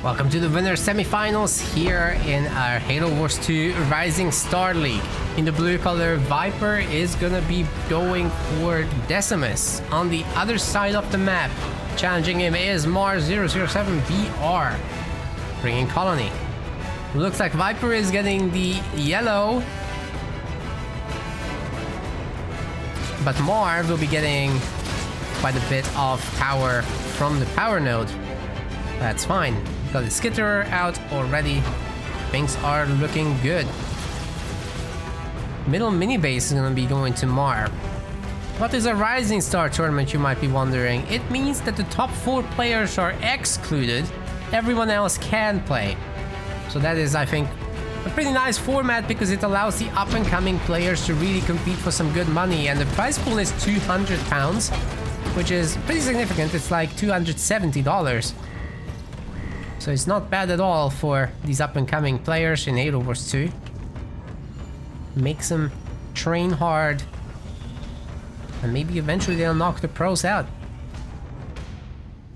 Welcome to the winner semifinals here in our Halo Wars 2 Rising Star League. In the blue color, Viper is gonna be going for Decimus. On the other side of the map, challenging him is Mars007BR, bringing Colony. Looks like Viper is getting the yellow, but Mar will be getting quite a bit of power from the power node. That's fine. Got the skitterer out already. Things are looking good. Middle mini base is gonna be going to Mar. What is a Rising Star tournament, you might be wondering? It means that the top 4 players are excluded. Everyone else can play. So that is, I think, a pretty nice format because it allows the up-and-coming players to really compete for some good money. And the prize pool is £200, which is pretty significant. It's like $270. So it's not bad at all for these up-and-coming players in Halo Wars 2. Makes them train hard. And maybe eventually they'll knock the pros out.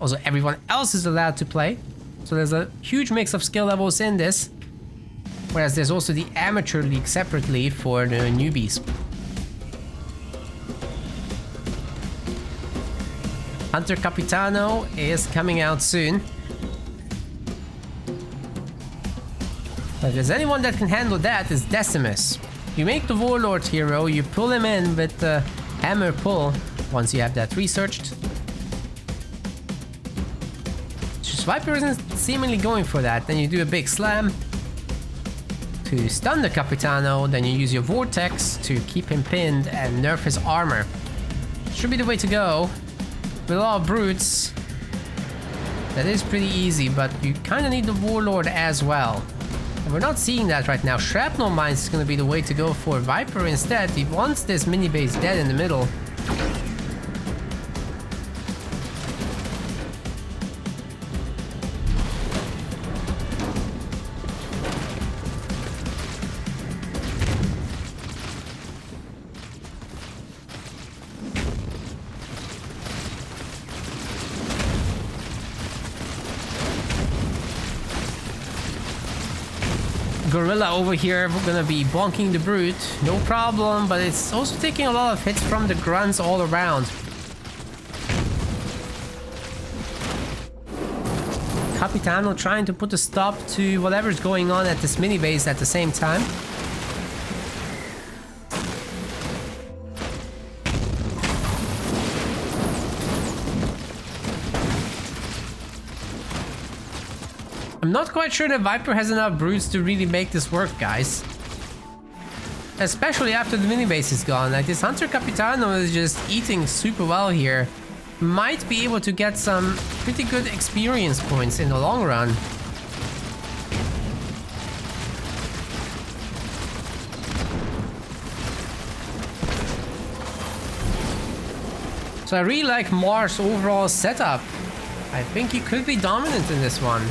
Also, everyone else is allowed to play. So there's a huge mix of skill levels in this. Whereas there's also the amateur league separately for the newbies. Hunter Capitano is coming out soon. But if there's anyone that can handle that, is Decimus. You make the Warlord hero, you pull him in with the hammer pull once you have that researched. Viper isn't seemingly going for that. Then you do a big slam to stun the Capitano, then you use your Vortex to keep him pinned and nerf his armor. Should be the way to go. With a lot of brutes, that is pretty easy, but you kind of need the Warlord as well. And we're not seeing that right now. Shrapnel Mines is going to be the way to go for Viper instead. He wants this mini base dead in the middle. Gorilla over here, we're gonna be bonking the brute, no problem, but it's also taking a lot of hits from the grunts all around. Capitano trying to put a stop to whatever's going on at this mini base at the same time. I'm not quite sure that Viper has enough brutes to really make this work, guys. Especially after the mini base is gone. Like, this Hunter Capitano is just eating super well here. Might be able to get some pretty good experience points in the long run. So I really like Mars' overall setup. I think he could be dominant in this one.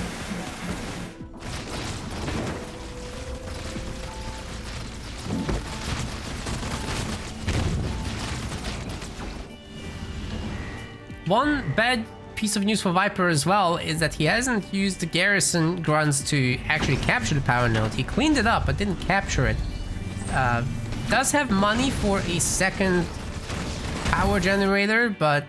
One bad piece of news for Viper as well is that he hasn't used the garrison grunts to actually capture the power node. He cleaned it up but didn't capture it. Does have money for a second power generator, but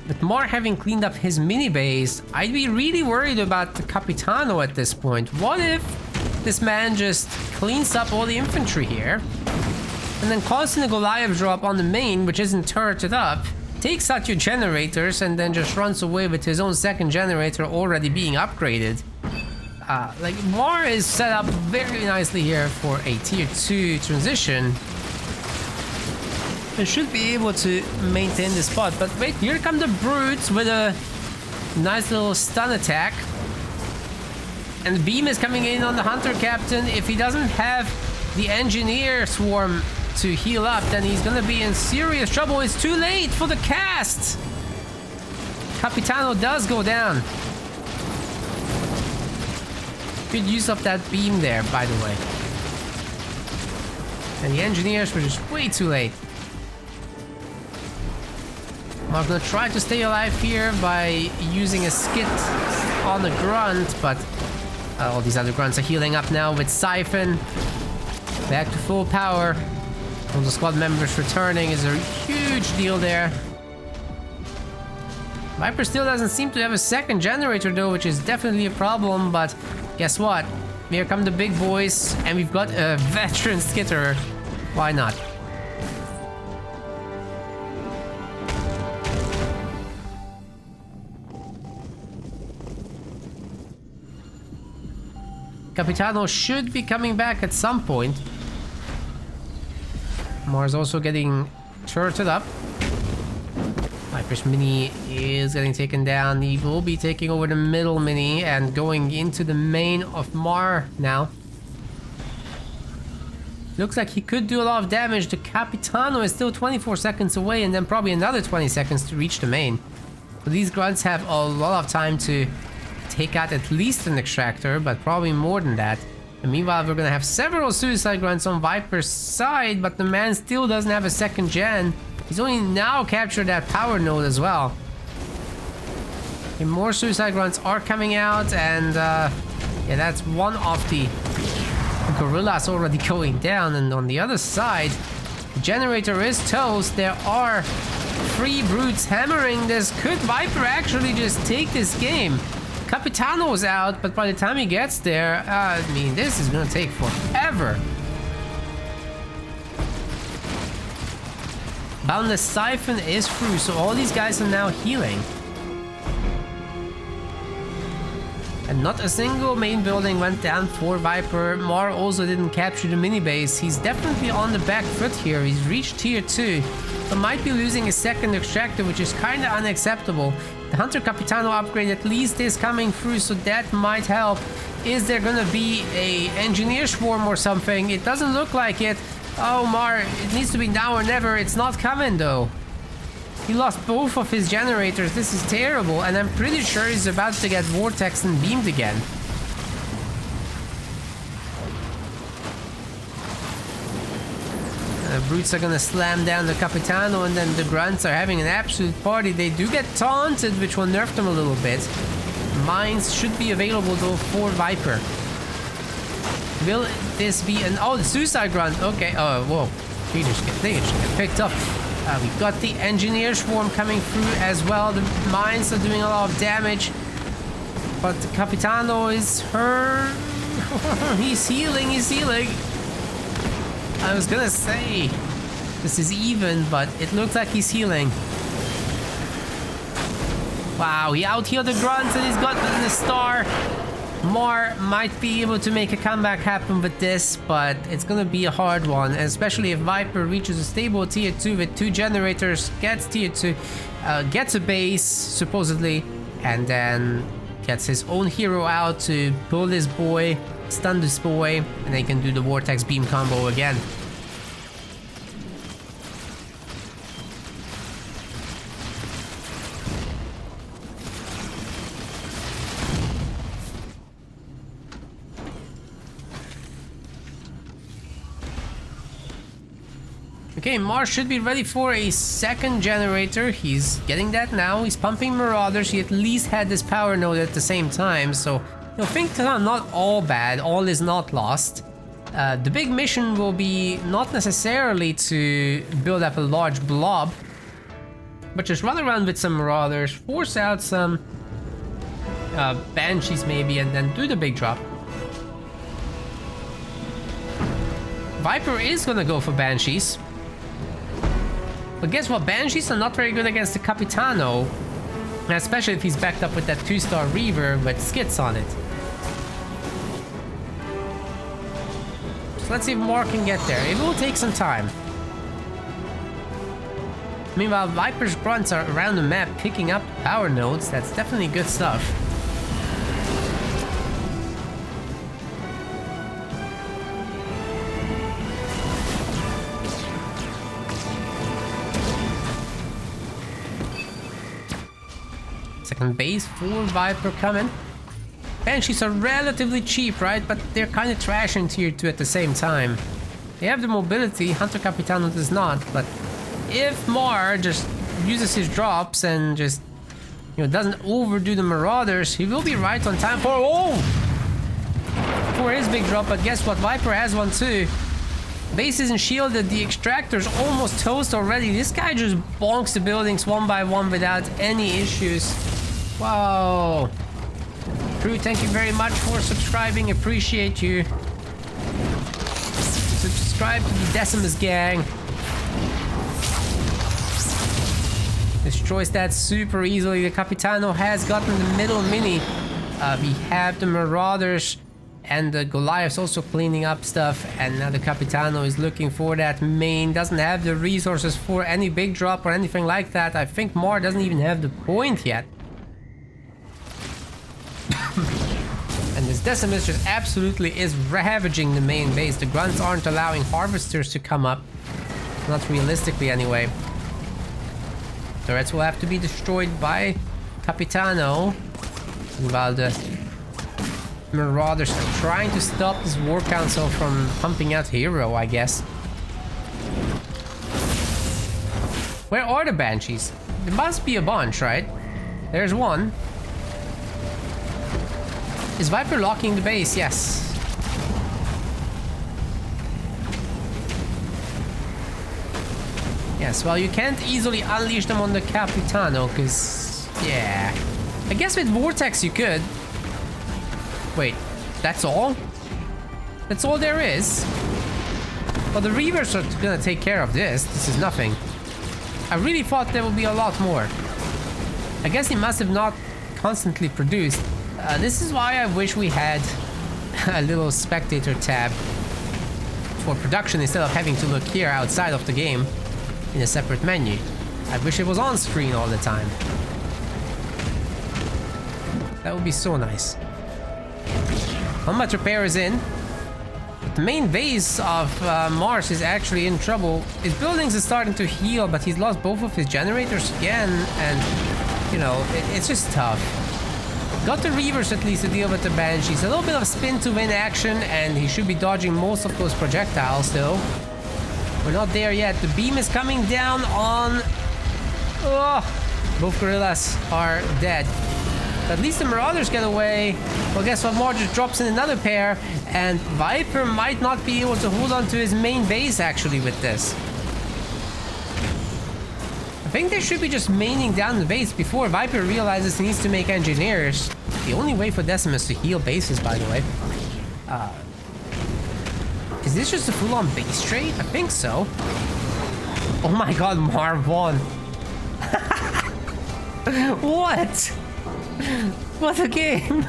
with Mar having cleaned up his mini base, I'd be really worried about the Capitano at this point. What if this man just cleans up all the infantry here and then calls in a Goliath drop on the main, which isn't turreted up, takes out your generators, and then just runs away with his own second generator already being upgraded. Like, Mar is set up very nicely here for a tier 2 transition. And should be able to maintain the spot. But wait, here come the brutes with a nice little stun attack. And the beam is coming in on the Hunter Captain. If he doesn't have the engineer swarm to heal up, then he's gonna be in serious trouble. It's too late for the cast. Capitano does go down. Good use of that beam there, by the way. And the engineers were just way too late. I'm gonna try to stay alive here by using a skit on the grunt, but all these other grunts are healing up now with Siphon. Back to full power. All the squad members returning is a huge deal there. Viper still doesn't seem to have a second generator though, which is definitely a problem, but guess what? Here come the big boys, and we've got a veteran skitter. Why not? Capitano should be coming back at some point. Mars also getting turreted up. Viper's mini is getting taken down. He will be taking over the middle mini and going into the main of Mar now. Looks like he could do a lot of damage. The Capitano is still 24 seconds away, and then probably another 20 seconds to reach the main. So these grunts have a lot of time to take out at least an extractor, but probably more than that. And meanwhile, we're gonna have several suicide grunts on Viper's side, but the man still doesn't have a second gen. He's only now captured that power node as well. And more suicide grunts are coming out, and yeah, that's one of the gorillas already going down. And on the other side, the generator is toast. There are 3 brutes hammering this. Could Viper actually just take this game? Capitano's out, but by the time he gets there, I mean, this is gonna take forever. Boundless Siphon is through, so all these guys are now healing. And not a single main building went down for Viper. Mar also didn't capture the mini base. He's definitely on the back foot here. He's reached tier 2, but might be losing a second extractor, which is kinda unacceptable. The Hunter Capitano upgrade at least is coming through, so that might help. Is there gonna be a engineer swarm or something? It doesn't look like it. Oh, Mar, it needs to be now or never. It's not coming though. He lost both of his generators. This is terrible, and I'm pretty sure he's about to get vortexed and beamed again. The brutes are gonna slam down the Capitano, and then the grunts are having an absolute party. They do get taunted, which will nerf them a little bit. Mines should be available though for Viper. Will this be an... oh, the suicide grunt. Okay. Oh, whoa. They just get picked up. We've got the engineer swarm coming through as well. The mines are doing a lot of damage. But the Capitano is hurt. He's healing. I was gonna say this is even, but it looks like he's healing. Wow, he out-healed the grunts, and he's got the star. Mar might be able to make a comeback happen with this, but it's gonna be a hard one, especially if Viper reaches a stable tier 2 with 2 generators, gets tier 2, gets a base, supposedly, and then gets his own hero out to pull this boy, stun this boy, and they can do the Vortex Beam combo again. Okay, Mars should be ready for a second generator. He's getting that now. He's pumping Marauders. He at least had this power node at the same time, so things are not all bad. All is not lost. The big mission will be not necessarily to build up a large blob, but just run around with some Marauders, force out some Banshees maybe, and then do the big drop. Viper is gonna go for Banshees. But guess what? Banshees are not very good against the Capitano, especially if he's backed up with that 2-star Reaver with skits on it. So let's see if Mar can get there. It will take some time. Meanwhile, Viper's grunts are around the map picking up power nodes. That's definitely good stuff. Second base for Viper coming. Banshees are relatively cheap, right? But they're kind of trash in tier 2 at the same time. They have the mobility, Hunter Capitano does not, but if Mar just uses his drops and just, you know, doesn't overdo the Marauders, he will be right on time for his big drop. But guess what? Viper has one too. Base isn't shielded. The Extractor's almost toast already. This guy just bonks the buildings one by one without any issues. Wow. Crew, thank you very much for subscribing. Appreciate you. Subscribe to the Decimus gang. Destroys that super easily. The Capitano has gotten the middle mini. We have the Marauders and the Goliaths also cleaning up stuff. And now the Capitano is looking for that main. Doesn't have the resources for any big drop or anything like that. I think Mar doesn't even have the point yet. And this Decimus just absolutely is ravaging the main base. The Grunts aren't allowing Harvesters to come up. Not realistically anyway. Turrets will have to be destroyed by Capitano. While the Marauders are trying to stop this War Council from pumping out Hero, I guess. Where are the Banshees? There must be a bunch, right? There's one. Is Viper locking the base? Yes. Yes, well, you can't easily unleash them on the Capitano, because, yeah. I guess with Vortex you could. Wait, that's all? That's all there is? Well, the Reavers are gonna take care of this. This is nothing. I really thought there would be a lot more. I guess he must have not constantly produced. This is why I wish we had a little spectator tab for production instead of having to look here outside of the game in a separate menu. I wish it was on screen all the time. That would be so nice. Combat repair is in. The main base of Mars is actually in trouble. His buildings are starting to heal, but he's lost both of his generators again, and you know, it's just tough. Got the Reavers at least to deal with the Banshees. A little bit of spin to win action, and he should be dodging most of those projectiles though. We're not there yet. The beam is coming down on... Oh, both gorillas are dead. At least the Marauders get away. Well, guess what? Mar just drops in another pair, and Viper might not be able to hold on to his main base actually with this. I think they should be just maining down the base before Viper realizes he needs to make engineers. The only way for Decimus to heal bases, by the way. Is this just a full-on base trade? I think so. Oh my god, Mar won. What? What a game.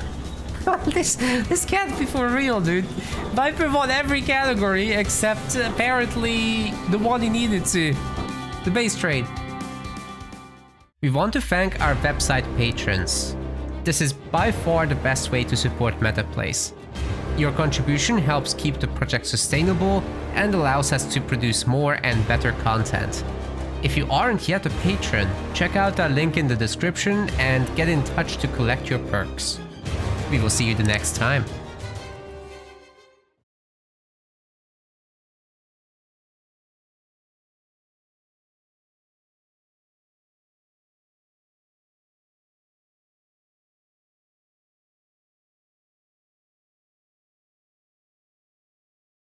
This can't be for real, dude. Viper won every category except apparently the one he needed to. The base trade. We want to thank our website patrons. This is by far the best way to support MetaPlays. Your contribution helps keep the project sustainable and allows us to produce more and better content. If you aren't yet a patron, check out our link in the description and get in touch to collect your perks. We will see you the next time.